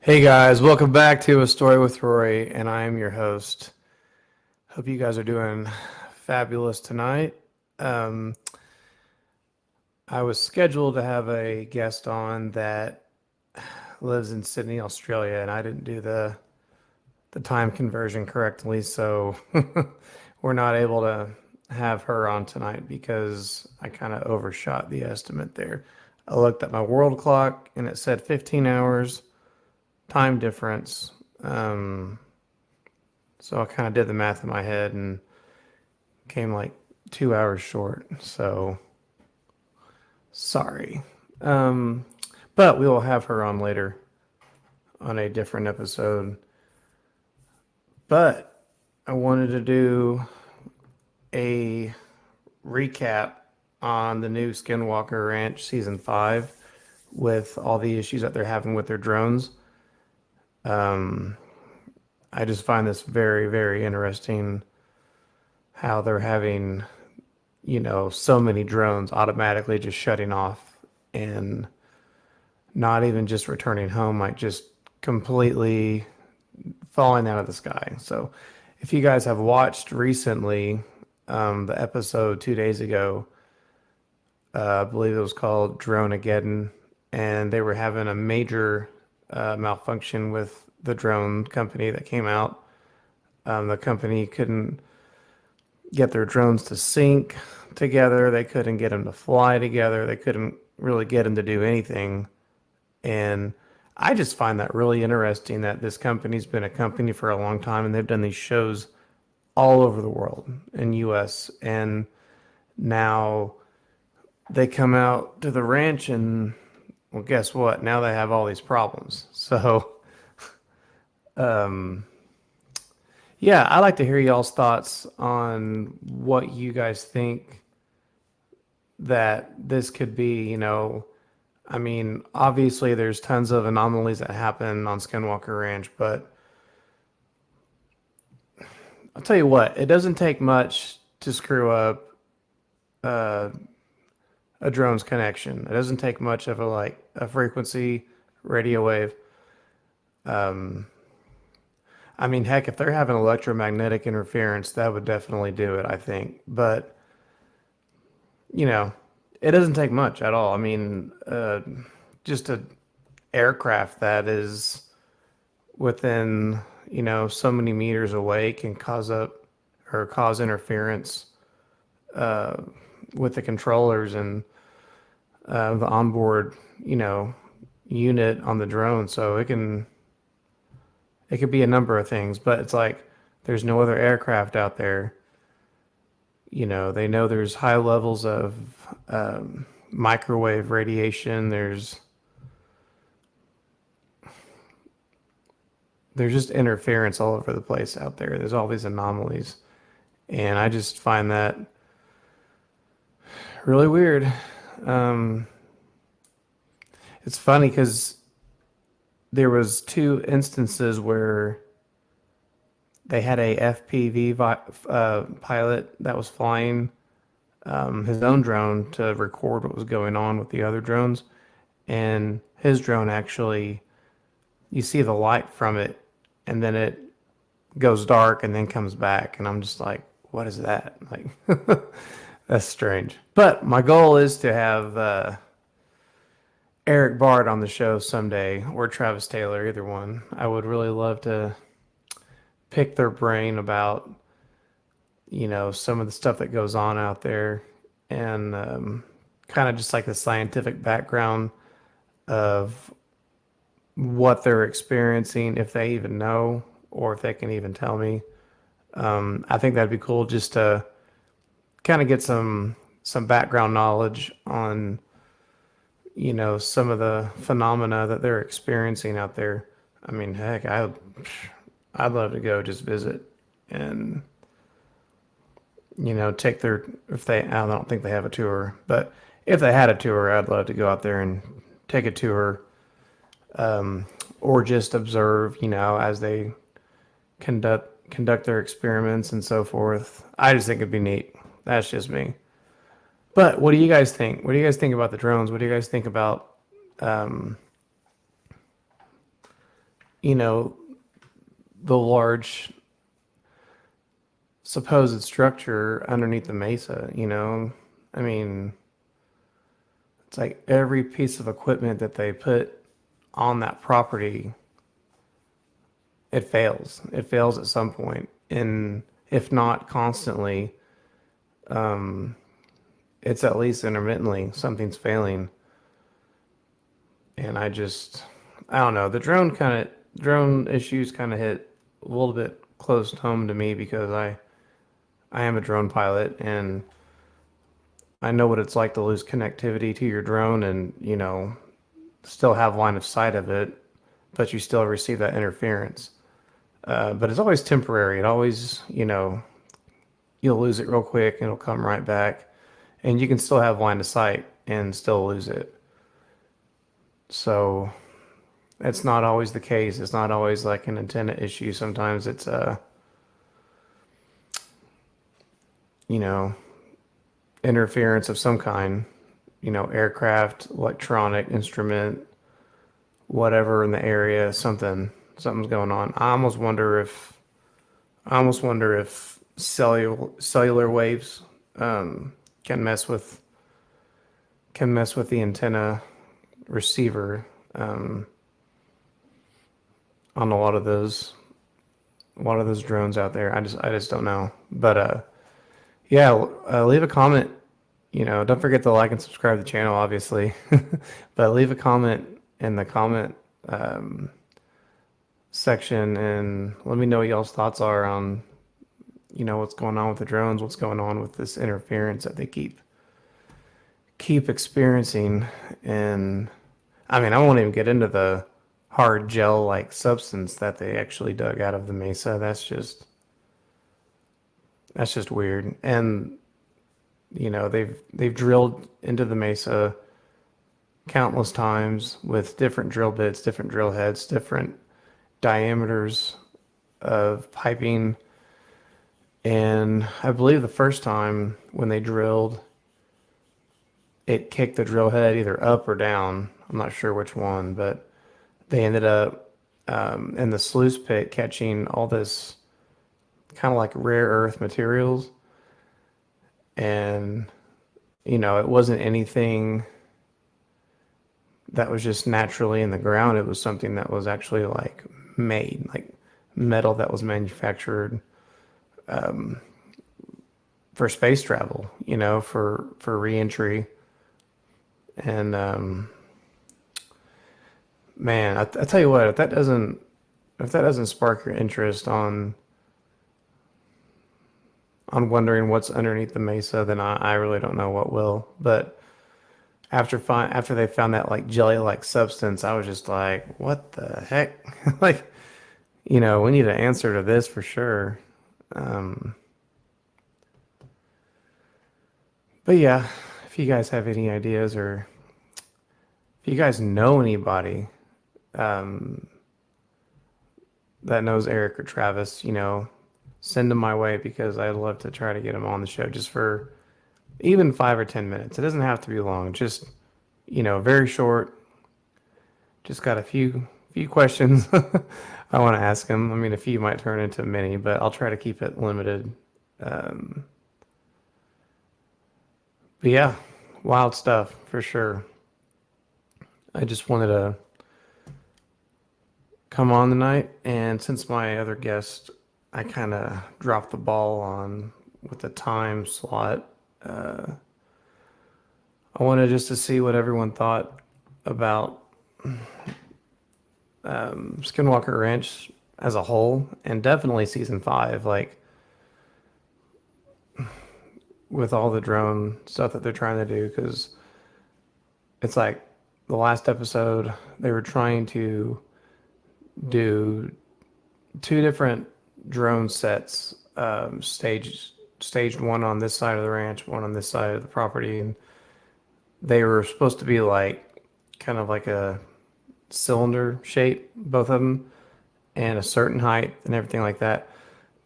Hey guys, welcome back to A Story with Rory, and I am your host. Hope you guys are doing fabulous tonight. Um, I was scheduled to have a guest on that lives in Sydney, Australia, and I didn't do the time conversion correctly, so we're not able to have her on tonight because I kind of overshot the estimate there. I looked at my world clock and it said 15 hours time difference. Um, So I kind of did the math in my head and came like 2 hours short. So sorry. Um, but we will have her on later on a different episode. But I wanted to do a recap on the new SkinWalker Ranch season 5 with all the issues that they're having with their drones. Um, I just find this very, very interesting how they're having so many drones automatically just shutting off and not even just returning home, like just completely falling out of the sky. So, if you guys have watched recently, the episode 2 days ago, I believe it was called Droneageddon, and they were having a major malfunction with the drone company that came out. The company couldn't get their drones to sync together. They couldn't get them to fly together. They couldn't really get them to do anything. And I just find that really interesting that this company's been a company for a long time and they've done these shows all over the world in US, and now they come out to the ranch and well, guess what? Now they have all these problems. So um yeah, I'd like to hear y'all's thoughts on what you guys think that this could be. I mean, obviously there's tons of anomalies that happen on Skinwalker Ranch, but I'll tell you what, it doesn't take much to screw up uh, a drone's connection. It doesn't take much of a frequency radio wave. Um, I mean, heck, if they're having electromagnetic interference, that would definitely do it, I think. But you know, it doesn't take much at all. I mean, just a aircraft that is within, so many meters away can cause interference uh, with the controllers and the onboard, unit on the drone. So it could be a number of things, but it's like there's no other aircraft out there. They know there's high levels of microwave radiation. There's just interference all over the place out there. There's all these anomalies. And I just find that really weird. Um, it's funny because there was two instances where they had a pilot that was flying his own drone to record what was going on with the other drones. And his drone actually, you see the light from it, and then it goes dark and then comes back. And I'm just like, what is that? Like, that's strange. But my goal is to have Eric Bard on the show someday, or Travis Taylor, either one. I would really love to pick their brain about, some of the stuff that goes on out there, and kind of just like the scientific background of what they're experiencing, if they even know, or if they can even tell me. I think that'd be cool just to kind of get some background knowledge on, some of the phenomena that they're experiencing out there. I mean, heck, I'd love to go just visit and, take their, if they, I don't think they have a tour, but if they had a tour, I'd love to go out there and take a tour, or just observe, as they conduct their experiments and so forth. I just think it'd be neat. That's just me. But what do you guys think? What do you guys think about the drones? What do you guys think about you know, the large supposed structure underneath the mesa, you know? I mean, it's like every piece of equipment that they put on that property, it fails. It fails at some point. And if not constantly, it's at least intermittently something's failing. And I don't know. The drone issues kind of hit a little bit close to home to me because I am a drone pilot and I know what it's like to lose connectivity to your drone and, still have line of sight of it, but you still receive that interference. But it's always temporary. It always, you'll lose it real quick and it'll come right back. And you can still have line of sight and still lose it. So it's not always the case. It's not always like an antenna issue. Sometimes it's you know, interference of some kind, aircraft, electronic instrument, whatever in the area, something's going on. I almost wonder if cellular waves can mess with the antenna receiver on a lot of those drones out there. I just don't know. But yeah, leave a comment. Don't forget to like and subscribe to the channel, obviously. But leave a comment in the comment section and let me know what y'all's thoughts are on, what's going on with the drones, what's going on with this interference that they keep experiencing. And I mean, I won't even get into the hard gel-like substance that they actually dug out of the mesa. That's just weird. And they've drilled into the mesa countless times with different drill bits, different drill heads, different diameters of piping. And I believe the first time when they drilled, it kicked the drill head either up or down. I'm not sure which one, but they ended up in the sluice pit catching all this kind of like rare earth materials. And, it wasn't anything that was just naturally in the ground. It was something that was actually like made, like metal that was manufactured for space travel, for reentry. And man, I tell you what, if that doesn't spark your interest on wondering what's underneath the mesa, then I really don't know what will. But after they found that like jelly-like substance, I was just like, what the heck? Like, we need an answer to this for sure. But yeah, if you guys have any ideas or if you guys know anybody that knows Eric or Travis, send them my way because I'd love to try to get them on the show just for even 5 or 10 minutes. It doesn't have to be long, just, very short. Just got a few questions I want to ask them. I mean, a few might turn into many, but I'll try to keep it limited. But yeah, wild stuff for sure. I just wanted to come on tonight, and since my other guest, I kind of dropped the ball on with the time slot. I wanted just to see what everyone thought about SkinWalker Ranch as a whole, and definitely season 5. Like with all the drone stuff that they're trying to do, because it's like the last episode they were trying to do 2 different drone sets, staged one on this side of the ranch, one on this side of the property, and they were supposed to be like kind of like a cylinder shape, both of them, and a certain height and everything like that.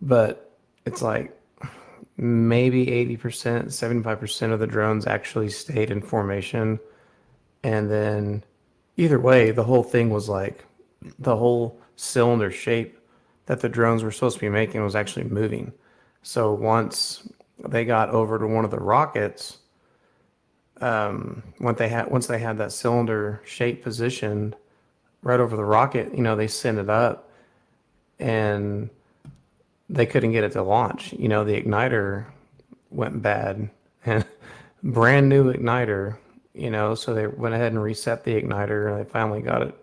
But it's like maybe 80%, 75% of the drones actually stayed in formation. And then either way, the whole thing was like the whole cylinder shape that the drones were supposed to be making was actually moving. So once they got over to one of the rockets, once they had that cylinder shape positioned right over the rocket, they sent it up and they couldn't get it to launch. The igniter went bad and brand new igniter, so they went ahead and reset the igniter and they finally got it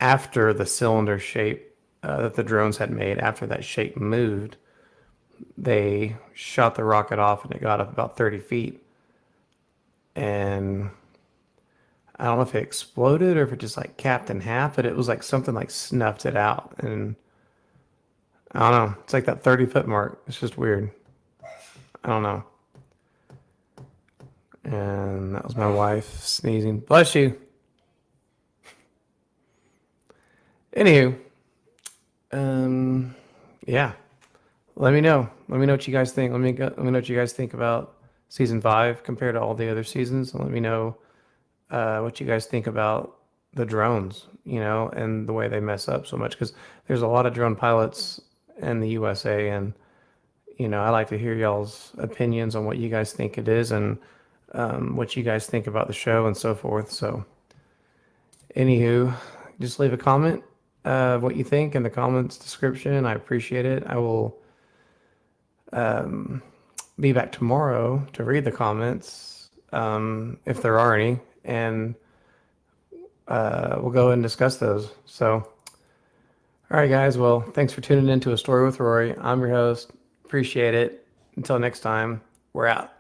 after the cylinder shape that the drones had made, after that shape moved. They shot the rocket off and it got up about 30 feet. And I don't know if it exploded or if it just like capped in half, but it was like something like snuffed it out. And I don't know. It's like that 30-foot mark. It's just weird. I don't know. And that was my wife sneezing. Bless you. Anywho, yeah. Let me know. Let me know what you guys think. Let me know what you guys think about season 5 compared to all the other seasons. And let me know what you guys think about the drones, and the way they mess up so much. Because there's a lot of drone pilots in the USA, and I like to hear y'all's opinions on what you guys think it is, and what you guys think about the show and so forth. So, anywho, just leave a comment of what you think in the comments description. I appreciate it. I will be back tomorrow to read the comments, if there are any, and we'll go and discuss those. So, all right, guys. Well, thanks for tuning in to A Story with Rory. I'm your host. Appreciate it. Until next time, we're out.